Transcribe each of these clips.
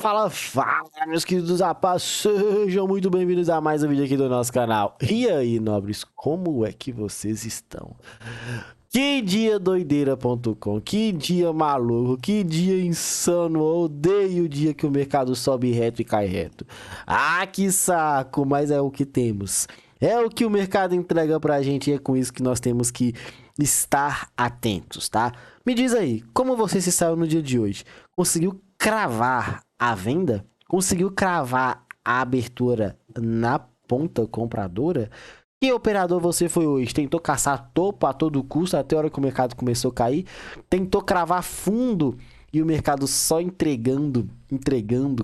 Fala, meus queridos rapazes, sejam muito bem-vindos a mais um vídeo aqui do nosso canal. E aí, nobres, como é que vocês estão? Que dia doideira.com, que dia maluco, que dia insano, eu odeio o dia que o mercado sobe reto e cai reto. Ah, que saco, mas é o que temos. É o que o mercado entrega pra gente e é com isso que nós temos que estar atentos, tá? Me diz aí, como você se saiu no dia de hoje? Conseguiu cravar a venda? Conseguiu cravar a abertura na ponta compradora? Que operador você foi hoje? Tentou caçar topo a todo custo até a hora que o mercado começou a cair? Tentou cravar fundo e o mercado só entregando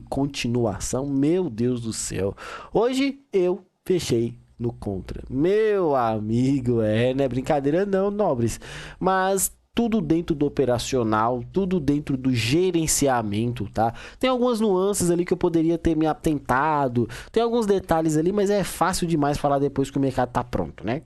continuação? Meu Deus do céu. Hoje eu fechei no contra. Meu amigo, não é brincadeira não, nobres. Mas tudo dentro do operacional, tudo dentro do gerenciamento, tá? Tem algumas nuances ali que eu poderia ter me atentado, tem alguns detalhes ali, mas é fácil demais falar depois que o mercado tá pronto, né?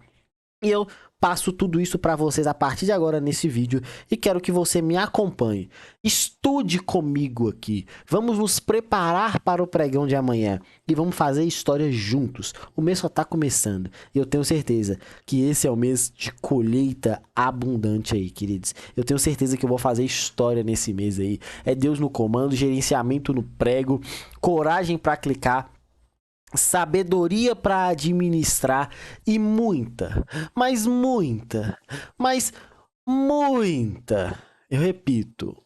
E eu passo tudo isso para vocês a partir de agora nesse vídeo e quero que você me acompanhe. Estude comigo aqui. Vamos nos preparar para o pregão de amanhã e vamos fazer história juntos. O mês só tá começando e eu tenho certeza que esse é o mês de colheita abundante aí, queridos. Eu tenho certeza que eu vou fazer história nesse mês aí. É Deus no comando, gerenciamento no prego, coragem para clicar, sabedoria para administrar e mas muita, eu repito,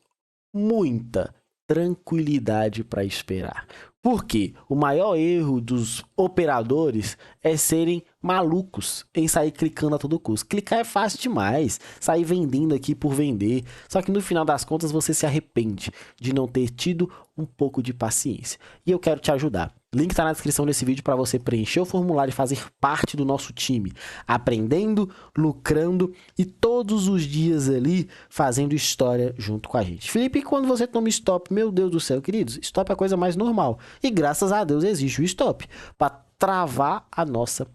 muita tranquilidade para esperar. Porque o maior erro dos operadores é serem malucos em sair clicando a todo custo. Clicar é fácil demais, sair vendendo aqui por vender. Só que no final das contas você se arrepende de não ter tido um pouco de paciência. E eu quero te ajudar. Link tá na descrição desse vídeo para você preencher o formulário e fazer parte do nosso time, aprendendo, lucrando e todos os dias ali fazendo história junto com a gente. Felipe, quando você toma stop, meu Deus do céu, queridos, stop é a coisa mais normal. E graças a Deus existe o stop para travar a nosso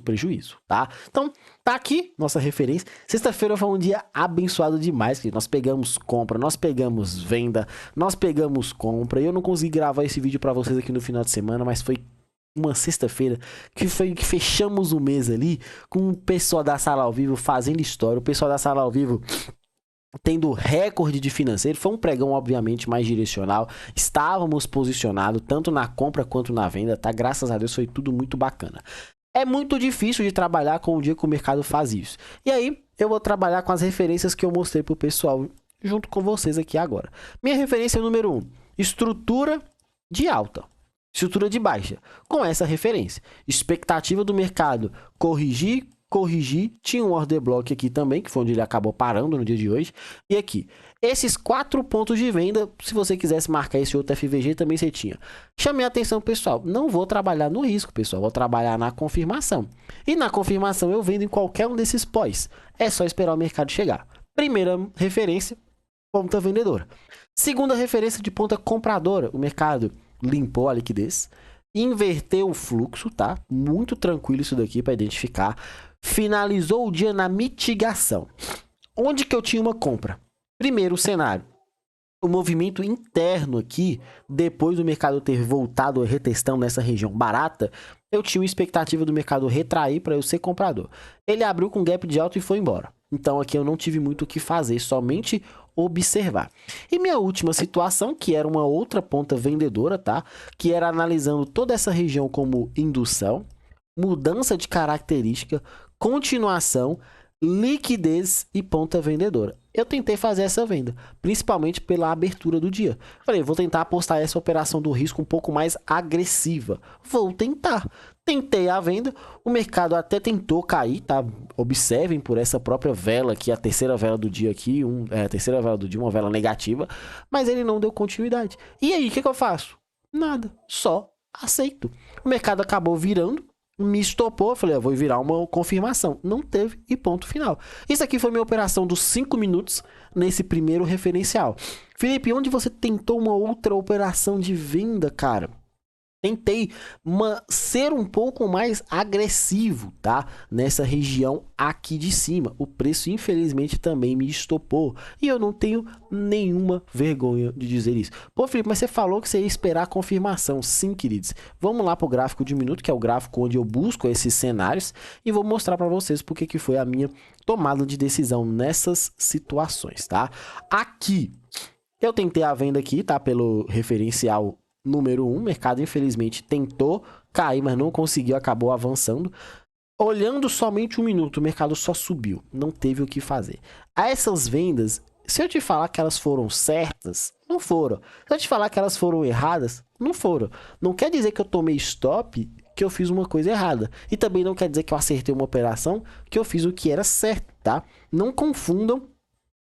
prejuízo, tá? Então, tá aqui nossa referência. Sexta-feira foi um dia abençoado demais, que nós pegamos compra, nós pegamos venda, nós pegamos compra. E eu não consegui gravar esse vídeo para vocês aqui no final de semana, mas foi uma sexta-feira que fechamos o mês ali com o pessoal da sala ao vivo fazendo história, o pessoal da sala ao vivo tendo recorde de financeiro. Foi um pregão obviamente mais direcional, estávamos posicionados tanto na compra quanto na venda, tá? Graças a Deus foi tudo muito bacana. É muito difícil de trabalhar com o dia que o mercado faz isso. E aí, eu vou trabalhar com as referências que eu mostrei para o pessoal junto com vocês aqui agora. Minha referência número 1, estrutura de alta, estrutura de baixa. Com essa referência, expectativa do mercado corrigir, tinha um order block aqui também, que foi onde ele acabou parando no dia de hoje. E aqui, esses 4 pontos de venda, se você quisesse marcar esse outro FVG, também você tinha. Chamei a atenção, pessoal, não vou trabalhar no risco, pessoal, vou trabalhar na confirmação. E na confirmação eu vendo em qualquer um desses pós. É só esperar o mercado chegar. Primeira referência, ponta vendedora. Segunda referência de ponta compradora, o mercado limpou a liquidez, inverteu o fluxo, tá? Muito tranquilo isso daqui para identificar. Finalizou o dia na mitigação. Onde que eu tinha uma compra? Primeiro cenário, o movimento interno aqui, depois do mercado ter voltado a retestão nessa região barata, eu tinha uma expectativa do mercado retrair para eu ser comprador. Ele abriu com gap de alta e foi embora. Então aqui eu não tive muito o que fazer, somente observar. E minha última situação, que era uma outra ponta vendedora, tá? Que era analisando toda essa região como indução, mudança de característica, continuação, liquidez e ponta vendedora. Eu tentei fazer essa venda, principalmente pela abertura do dia. Falei, vou tentar apostar essa operação do risco um pouco mais agressiva. Vou tentar. Tentei a venda, o mercado até tentou cair, tá? Observem por essa própria vela aqui, a terceira vela do dia aqui, a terceira vela do dia, uma vela negativa, mas ele não deu continuidade. E aí, o que eu faço? Nada, só aceito. O mercado acabou virando, me estopou, eu falei, eu vou virar uma confirmação. Não teve e ponto final. Isso aqui foi minha operação dos 5 minutos nesse primeiro referencial. Felipe, onde você tentou uma outra operação de venda, cara? Tentei ser um pouco mais agressivo, tá? Nessa região aqui de cima. O preço, infelizmente, também me estopou. E eu não tenho nenhuma vergonha de dizer isso. Pô, Felipe, mas você falou que você ia esperar a confirmação. Sim, queridos. Vamos lá para o gráfico de minuto, que é o gráfico onde eu busco esses cenários. E vou mostrar para vocês porque que foi a minha tomada de decisão nessas situações, tá? Aqui, eu tentei a venda aqui, tá? Pelo referencial número 1, o mercado infelizmente tentou cair, mas não conseguiu, acabou avançando. Olhando somente um minuto, o mercado só subiu, não teve o que fazer. A essas vendas, se eu te falar que elas foram certas, não foram. Se eu te falar que elas foram erradas, não foram. Não quer dizer que eu tomei stop, que eu fiz uma coisa errada. E também não quer dizer que eu acertei uma operação, que eu fiz o que era certo, tá? Não confundam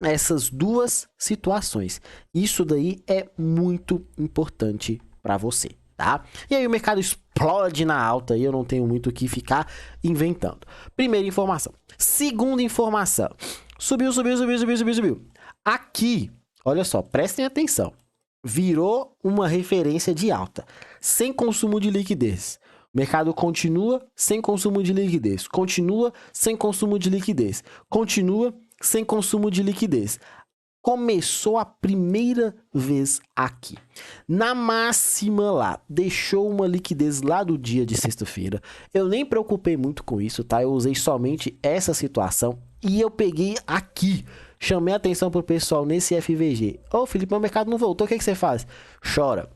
essas duas situações. Isso daí é muito importante para você, tá? E aí o mercado explode na alta e eu não tenho muito o que ficar inventando. Primeira informação. Segunda informação. Subiu, subiu, subiu, subiu, subiu, subiu. Aqui, olha só, prestem atenção. Virou uma referência de alta, sem consumo de liquidez. O mercado continua sem consumo de liquidez, continua sem consumo de liquidez, continua sem consumo de liquidez. Começou a primeira vez aqui. Na máxima lá, deixou uma liquidez lá do dia de sexta-feira. Eu nem preocupei muito com isso, tá? Eu usei somente essa situação e eu peguei aqui. Chamei a atenção pro pessoal nesse FVG. Ô, Felipe, o mercado não voltou, o que você faz? Chora.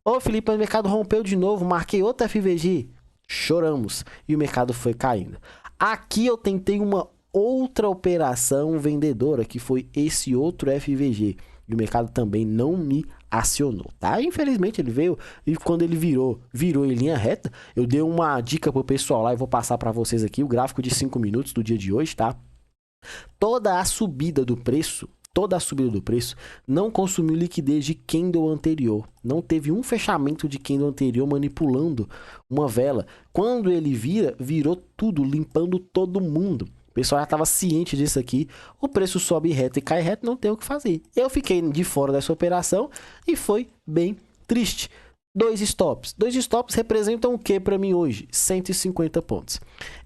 Ô, Felipe, o mercado rompeu de novo, marquei outro FVG. Choramos. E o mercado foi caindo. Aqui eu tentei uma outra operação vendedora, que foi esse outro FVG. E o mercado também não me acionou, tá? Infelizmente ele veio e quando ele virou em linha reta. Eu dei uma dica pro pessoal lá e vou passar para vocês aqui o gráfico de 5 minutos do dia de hoje, tá? Toda a subida do preço não consumiu liquidez de candle anterior. Não teve um fechamento de candle anterior manipulando uma vela. Quando ele virou tudo, limpando todo mundo. O pessoal já estava ciente disso aqui. O preço sobe reto e cai reto, não tem o que fazer. Eu fiquei de fora dessa operação e foi bem triste. Dois stops. Dois stops representam o que para mim hoje? 150 pontos.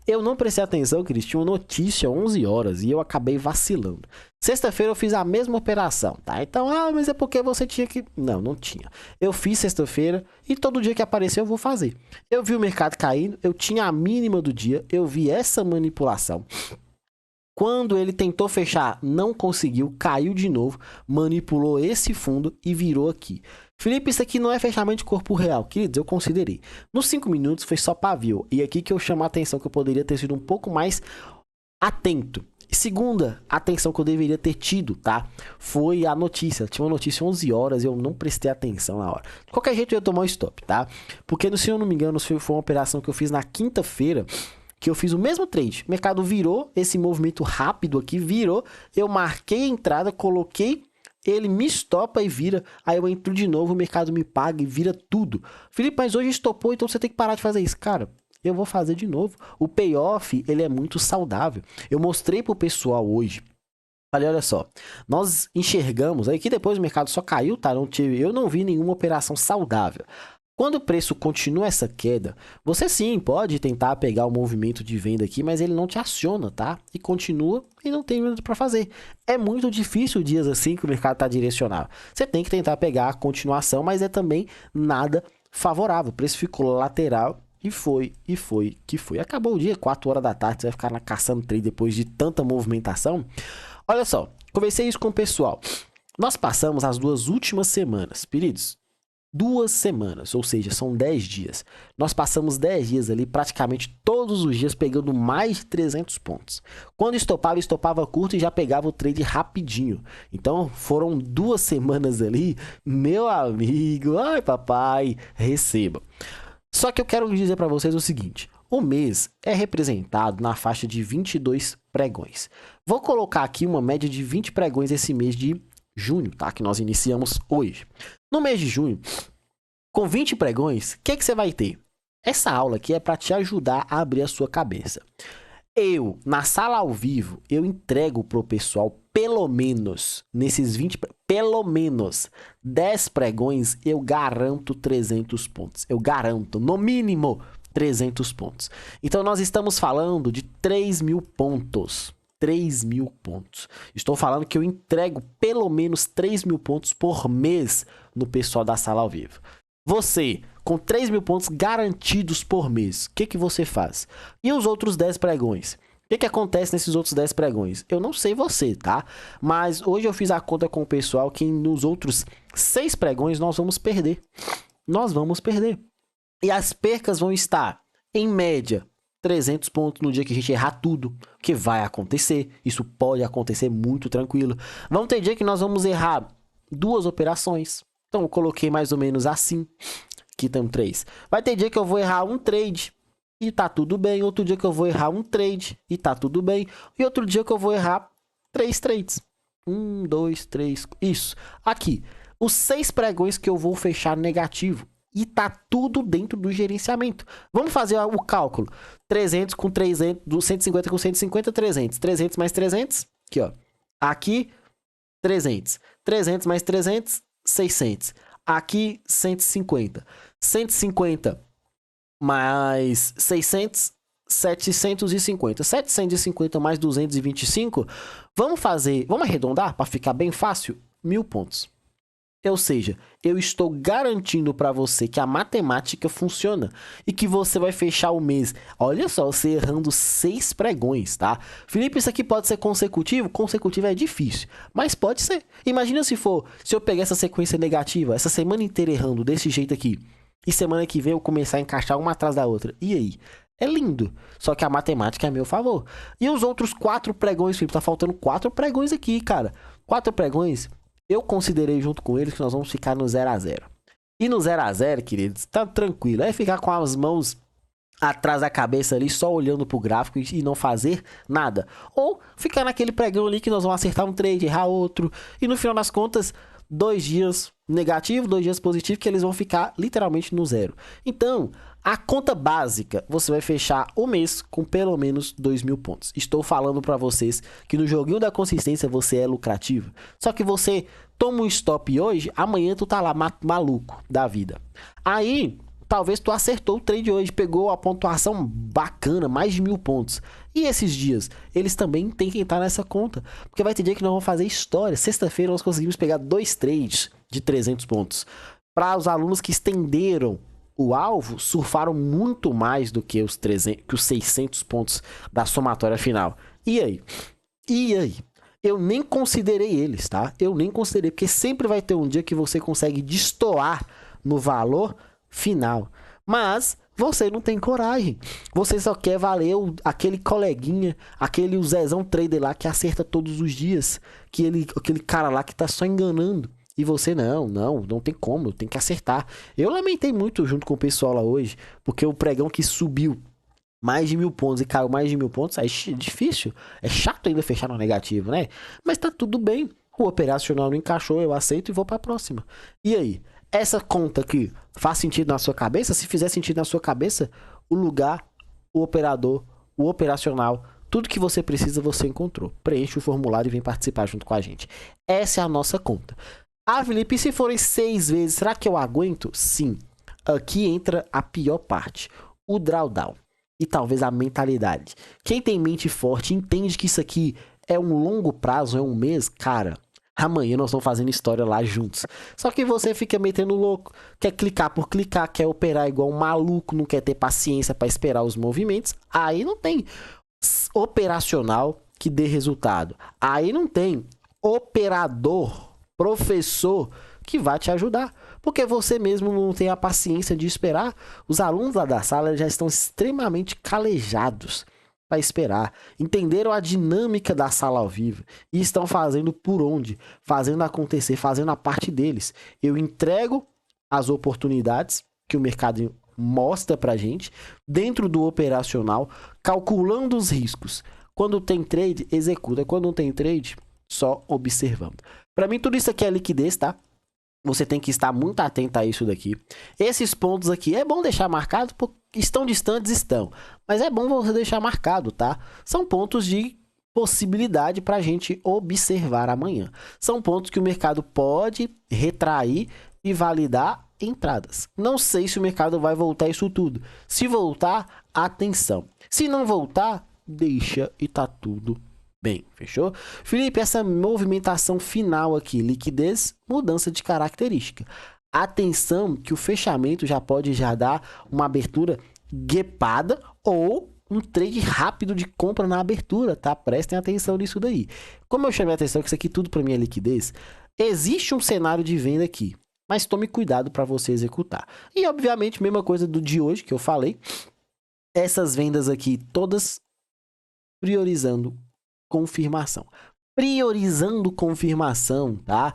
Eu não prestei atenção, Cris, tinha uma notícia 11 horas e eu acabei vacilando. Sexta-feira eu fiz a mesma operação, tá? Então, mas é porque você tinha que... Não, não tinha. Eu fiz sexta-feira e todo dia que aparecer eu vou fazer. Eu vi o mercado caindo, eu tinha a mínima do dia, eu vi essa manipulação. Quando ele tentou fechar, não conseguiu, caiu de novo, manipulou esse fundo e virou aqui. Felipe, isso aqui não é fechamento de corpo real. Queridos, eu considerei. Nos 5 minutos foi só pavio. E aqui que eu chamo a atenção que eu poderia ter sido um pouco mais atento. Segunda atenção que eu deveria ter tido, tá? Foi a notícia. Tinha uma notícia 11 horas e eu não prestei atenção na hora. De qualquer jeito eu ia tomar um stop, tá? Porque, se eu não me engano, foi uma operação que eu fiz na quinta-feira, que eu fiz o mesmo trade. O mercado virou, esse movimento rápido aqui virou. Eu marquei a entrada, coloquei, ele me estopa e vira. Aí eu entro de novo, o mercado me paga e vira tudo. Felipe, mas hoje estopou, então você tem que parar de fazer isso. Cara, eu vou fazer de novo. O payoff, ele é muito saudável. Eu mostrei pro pessoal hoje. Falei, olha só, nós enxergamos, aí que depois o mercado só caiu, tá? Eu não vi nenhuma operação saudável. Quando o preço continua essa queda, você sim pode tentar pegar o movimento de venda aqui, mas ele não te aciona, tá? E continua e não tem nada para fazer. É muito difícil dias assim que o mercado está direcional. Você tem que tentar pegar a continuação, mas é também nada favorável. O preço ficou lateral e foi. Acabou o dia, 4 horas da tarde, você vai ficar caçando trade depois de tanta movimentação. Olha só, conversei isso com o pessoal. Nós passamos as 2 últimas semanas, queridos. 2 semanas, ou seja, são 10 dias. Nós passamos 10 dias ali, praticamente todos os dias, pegando mais de 300 pontos. Quando estopava curto e já pegava o trade rapidinho. Então, foram 2 semanas ali, meu amigo, ai papai, receba. Só que eu quero dizer para vocês o seguinte, o mês é representado na faixa de 22 pregões. Vou colocar aqui uma média de 20 pregões esse mês de junho, tá? Que nós iniciamos hoje. No mês de junho, com 20 pregões, o que você vai ter? Essa aula aqui é para te ajudar a abrir a sua cabeça. Eu, na sala ao vivo, eu entrego pro pessoal pelo menos, nesses 20, pelo menos 10 pregões, eu garanto 300 pontos. Eu garanto, no mínimo, 300 pontos. Então, nós estamos falando de 3.000 pontos. 3.000 pontos. Estou falando que eu entrego pelo menos 3.000 pontos por mês no pessoal da sala ao vivo. Você, com 3.000 pontos garantidos por mês, o que você faz? E os outros 10 pregões? O que acontece nesses outros 10 pregões? Eu não sei você, tá? Mas hoje eu fiz a conta com o pessoal que nos outros 6 pregões nós vamos perder. Nós vamos perder. E as percas vão estar, em média, 300 pontos no dia que a gente errar tudo, que vai acontecer. Isso pode acontecer muito tranquilo. Vão ter dia que nós vamos errar 2 operações. Então eu coloquei mais ou menos assim. Aqui tem 3. Vai ter dia que eu vou errar um trade e tá tudo bem. Outro dia que eu vou errar um trade e tá tudo bem. E outro dia que eu vou errar 3 trades. 1, 2, 3. Isso. Aqui. Os 6 pregões que eu vou fechar negativo. E tá tudo dentro do gerenciamento. Vamos fazer o cálculo. 300 com 300, 150 com 150, 300. 300 mais 300, aqui ó. Aqui, 300. 300 mais 300, 600. Aqui, 150. 150 mais 600, 750. 750 mais 225. Vamos arredondar para ficar bem fácil? 1.000 pontos. Ou seja, eu estou garantindo para você que a matemática funciona e que você vai fechar o mês. Olha só, você errando 6 pregões, tá? Felipe, isso aqui pode ser consecutivo? Consecutivo é difícil, mas pode ser. Imagina se eu pegar essa sequência negativa, essa semana inteira errando desse jeito aqui, e semana que vem eu começar a encaixar uma atrás da outra. E aí? É lindo, só que a matemática é a meu favor. E os outros 4 pregões, Felipe? Tá faltando 4 pregões aqui, cara. 4 pregões... Eu considerei junto com eles que nós vamos ficar no 0 a 0. E no 0 a 0, queridos, tá tranquilo. É ficar com as mãos atrás da cabeça ali, só olhando pro gráfico e não fazer nada. Ou ficar naquele pregão ali que nós vamos acertar um trade, errar outro. E no final das contas, 2 dias negativo, 2 dias positivo, que eles vão ficar literalmente no 0. Então, a conta básica, você vai fechar o mês com pelo menos 2.000 pontos. Estou falando para vocês que no joguinho da consistência você é lucrativo. Só que você toma um stop hoje, amanhã tu tá lá maluco da vida. Aí, talvez tu acertou o trade hoje, pegou a pontuação bacana, mais de 1.000 pontos. E esses dias, eles também têm que entrar nessa conta. Porque vai ter dia que nós vamos fazer história. Sexta-feira nós conseguimos pegar 2 trades de 300 pontos. Para os alunos que estenderam o alvo, surfaram muito mais do que os 600 pontos da somatória final. E aí? E aí? Eu nem considerei eles, tá? Eu nem considerei, porque sempre vai ter um dia que você consegue destoar no valor final. Mas você não tem coragem. Você só quer valer aquele coleguinha, o Zezão Trader lá que acerta todos os dias. Aquele cara lá que tá só enganando. E você, não tem como, eu tenho que acertar. Eu lamentei muito junto com o pessoal lá hoje, porque o pregão que subiu mais de 1.000 pontos e caiu mais de 1.000 pontos, é difícil. É chato ainda fechar no negativo, né? Mas tá tudo bem. O operacional não encaixou, eu aceito e vou pra próxima. E aí? Essa conta aqui faz sentido na sua cabeça? Se fizer sentido na sua cabeça, o lugar, o operador, o operacional, tudo que você precisa você encontrou. Preenche o formulário e vem participar junto com a gente. Essa é a nossa conta. Ah, Felipe, e se forem 6 vezes, será que eu aguento? Sim. Aqui entra a pior parte, o drawdown e talvez a mentalidade. Quem tem mente forte entende que isso aqui é um longo prazo, é um mês, cara. Amanhã nós estamos fazendo história lá juntos. Só que você fica metendo louco, quer clicar por clicar, quer operar igual um maluco, não quer ter paciência para esperar os movimentos. Aí não tem operacional que dê resultado. Aí não tem operador, professor que vai te ajudar. Porque você mesmo não tem a paciência de esperar. Os alunos lá da sala já estão extremamente calejados para esperar, entenderam a dinâmica da sala ao vivo e estão fazendo por onde, fazendo acontecer, fazendo a parte deles. Eu entrego as oportunidades que o mercado mostra pra gente, dentro do operacional, calculando os riscos. Quando tem trade, executa. Quando não tem trade, só observando. Para mim, tudo isso aqui é liquidez, tá? Você tem que estar muito atento a isso daqui. Esses pontos aqui é bom deixar marcado, porque estão distantes, estão. Mas é bom você deixar marcado, tá? São pontos de possibilidade para a gente observar amanhã. São pontos que o mercado pode retrair e validar entradas. Não sei se o mercado vai voltar isso tudo. Se voltar, atenção. Se não voltar, deixa e tá tudo bem, fechou? Felipe, essa movimentação final aqui, liquidez, mudança de característica. Atenção que o fechamento já pode dar uma abertura gapada ou um trade rápido de compra na abertura, tá? Prestem atenção nisso daí. Como eu chamei a atenção que isso aqui tudo para mim é liquidez, existe um cenário de venda aqui, mas tome cuidado para você executar. E obviamente, mesma coisa do de hoje que eu falei, essas vendas aqui todas priorizando confirmação. Priorizando confirmação, tá?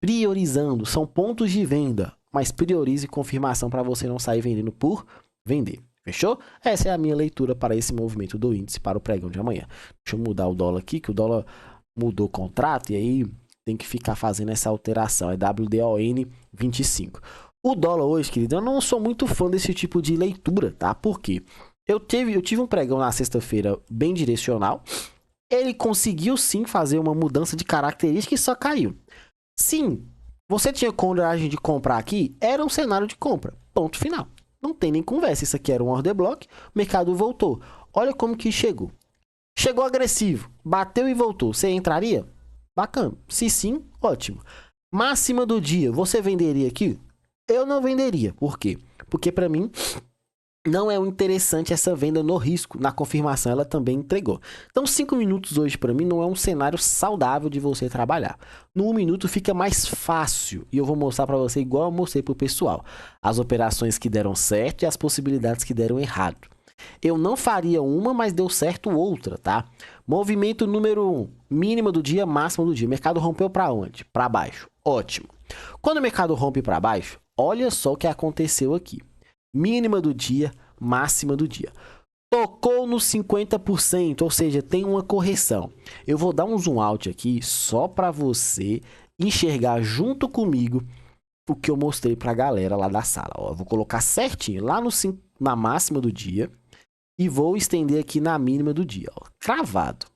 Priorizando, são pontos de venda, mas priorize confirmação para você não sair vendendo por vender. Fechou? Essa é a minha leitura para esse movimento do índice para o pregão de amanhã. Deixa eu mudar o dólar aqui, que o dólar mudou o contrato e aí tem que ficar fazendo essa alteração. É WDON 25. O dólar hoje, querido, eu não sou muito fã desse tipo de leitura, tá? Por quê? Eu tive um pregão na sexta-feira bem direcional. Ele conseguiu sim fazer uma mudança de característica e só caiu. Sim, você tinha coragem de comprar aqui, era um cenário de compra. Ponto final. Não tem nem conversa. Isso aqui era um order block, o mercado voltou. Olha como que chegou. Chegou agressivo, bateu e voltou. Você entraria? Bacana. Se sim, ótimo. Máxima do dia, você venderia aqui? Eu não venderia. Por quê? Porque para mim não é interessante essa venda no risco. Na confirmação ela também entregou. Então 5 minutos hoje para mim não é um cenário saudável de você trabalhar. No 1 minuto fica mais fácil. E eu vou mostrar para você igual eu mostrei para o pessoal. As operações que deram certo e as possibilidades que deram errado. Eu não faria uma, mas deu certo outra, tá? Movimento número 1. Mínima do dia, máxima do dia. O mercado rompeu para onde? Para baixo. Ótimo. Quando o mercado rompe para baixo, olha só o que aconteceu aqui. Mínima do dia, máxima do dia. Tocou no 50%, ou seja, tem uma correção. Eu vou dar um zoom out aqui só para você enxergar junto comigo o que eu mostrei para a galera lá da sala. Ó, eu vou colocar certinho lá na máxima do dia e vou estender aqui na mínima do dia. Ó, cravado.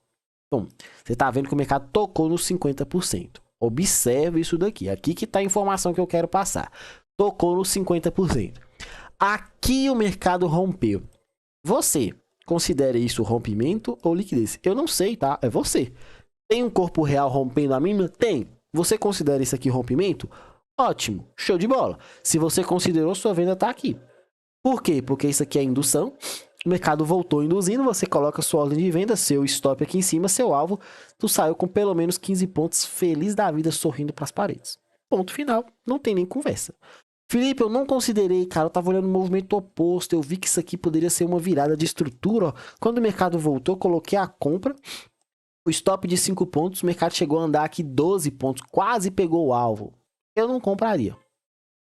Bom, você está vendo que o mercado tocou no 50%. Observe isso daqui. Aqui que está a informação que eu quero passar. Tocou no 50%. Aqui o mercado rompeu. Você considera isso rompimento ou liquidez? Eu não sei, tá? É você. Tem um corpo real rompendo a mínima? Tem. Você considera isso aqui rompimento? Ótimo. Show de bola. Se você considerou, sua venda tá aqui. Por quê? Porque isso aqui é indução. O mercado voltou induzindo, você coloca sua ordem de venda, seu stop aqui em cima, seu alvo. Tu saiu com pelo menos 15 pontos, feliz da vida, sorrindo para as paredes. Ponto final. Não tem nem conversa. Felipe, eu não considerei, cara, eu tava olhando o movimento oposto, eu vi que isso aqui poderia ser uma virada de estrutura, ó. Quando o mercado voltou, coloquei a compra, o stop de 5 pontos, o mercado chegou a andar aqui 12 pontos, quase pegou o alvo. Eu não compraria.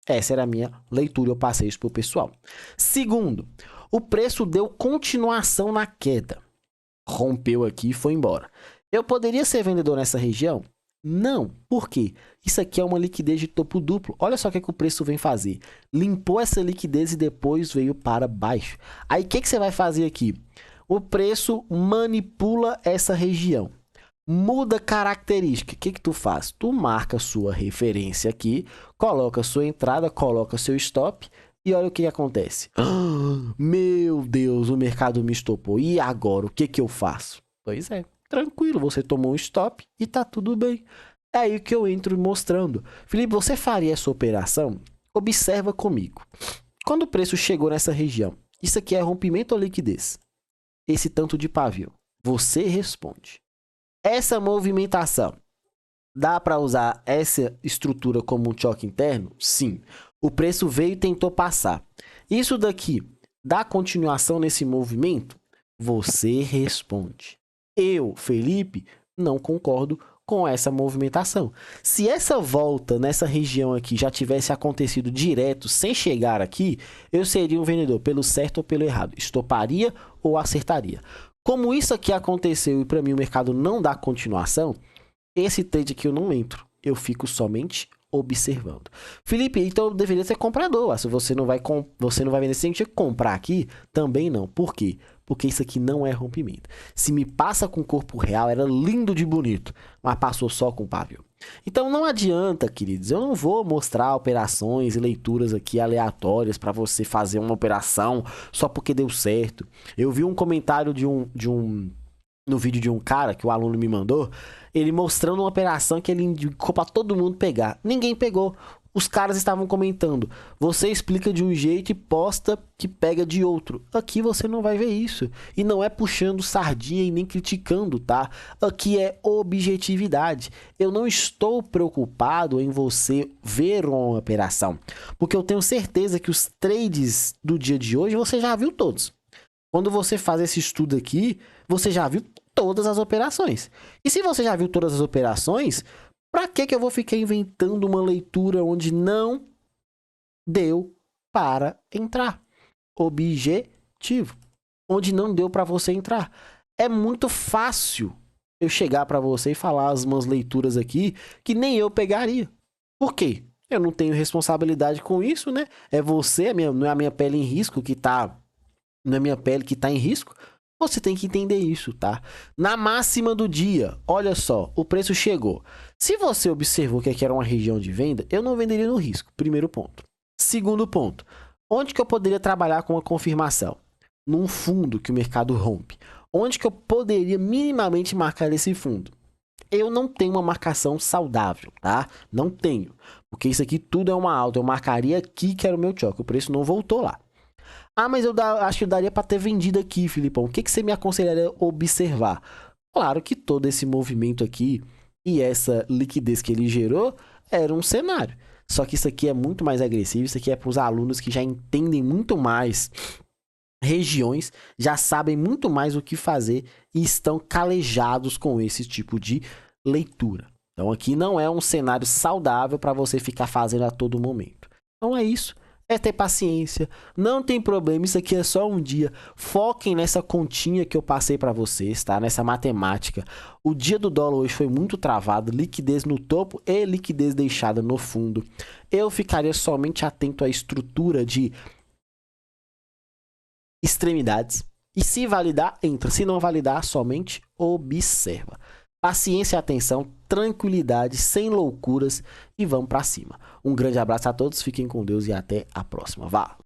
Essa era a minha leitura, eu passei isso pro pessoal. Segundo, o preço deu continuação na queda. Rompeu aqui e foi embora. Eu poderia ser vendedor nessa região? Não. Por quê? Isso aqui é uma liquidez de topo duplo. Olha só o que o preço vem fazer. Limpou essa liquidez e depois veio para baixo. Aí o que você vai fazer aqui? O preço manipula essa região. Muda característica. O que tu faz? Tu marca sua referência aqui, coloca sua entrada, coloca seu stop e olha o que acontece. Meu Deus, o mercado me estopou. E agora, o que eu faço? Pois é. Tranquilo, você tomou um stop e tá tudo bem. É aí que eu entro mostrando. Felipe, você faria essa operação? Observa comigo. Quando o preço chegou nessa região, isso aqui é rompimento ou liquidez? Esse tanto de pavio. Você responde. Essa movimentação, dá para usar essa estrutura como um choque interno? Sim. O preço veio e tentou passar. Isso daqui dá continuação nesse movimento? Você responde. Eu, Felipe, não concordo com essa movimentação. Se essa volta nessa região aqui já tivesse acontecido direto, sem chegar aqui, eu seria um vendedor pelo certo ou pelo errado. Estoparia ou acertaria. Como isso aqui aconteceu e para mim o mercado não dá continuação, esse trade aqui eu não entro. Eu fico somente observando. Felipe, então deveria ser comprador. Se você não vai vender, você tem que comprar aqui? Também não. Por quê? Porque isso aqui não é rompimento. Se me passa com corpo real, era lindo de bonito, mas passou só com pavio. Então não adianta, queridos, eu não vou mostrar operações e leituras aqui aleatórias para você fazer uma operação só porque deu certo. Eu vi um comentário no vídeo de um cara que o aluno me mandou, ele mostrando uma operação que ele indicou para todo mundo pegar. Ninguém pegou. Os caras estavam comentando, você explica de um jeito e posta que pega de outro. Aqui você não vai ver isso. E não é puxando sardinha e nem criticando, tá? Aqui é objetividade. Eu não estou preocupado em você ver uma operação, porque eu tenho certeza que os trades do dia de hoje você já viu todos. Quando você faz esse estudo aqui, você já viu todas as operações. E se você já viu todas as operações, para que eu vou ficar inventando uma leitura onde não deu para entrar? Objetivo. Onde não deu para você entrar. É muito fácil eu chegar para você e falar umas leituras aqui que nem eu pegaria. Por quê? Eu não tenho responsabilidade com isso, né? É você, não é a minha pele em risco que tá... Não é minha pele que tá em risco. Você tem que entender isso, tá? Na máxima do dia, olha só, o preço chegou. Se você observou que aqui era uma região de venda, eu não venderia no risco, primeiro ponto. Segundo ponto, onde que eu poderia trabalhar com uma confirmação? Num fundo que o mercado rompe. Onde que eu poderia minimamente marcar esse fundo? Eu não tenho uma marcação saudável, tá? Não tenho, porque isso aqui tudo é uma alta. Eu marcaria aqui que era o meu choque, o preço não voltou lá. Ah, mas eu acho que eu daria para ter vendido aqui, Filipão. O que você me aconselharia a observar? Claro que todo esse movimento aqui e essa liquidez que ele gerou era um cenário. Só que isso aqui é muito mais agressivo. Isso aqui é para os alunos que já entendem muito mais regiões, já sabem muito mais o que fazer e estão calejados com esse tipo de leitura. Então aqui não é um cenário saudável para você ficar fazendo a todo momento. Então é isso. É ter paciência, não tem problema, isso aqui é só um dia. Foquem nessa continha que eu passei para vocês, tá? Nessa matemática. O dia do dólar hoje foi muito travado, liquidez no topo e liquidez deixada no fundo. Eu ficaria somente atento à estrutura de extremidades. E se validar, entra. Se não validar, somente observa. Paciência e atenção, tranquilidade, sem loucuras e vamos para cima. Um grande abraço a todos, fiquem com Deus e até a próxima. Vá!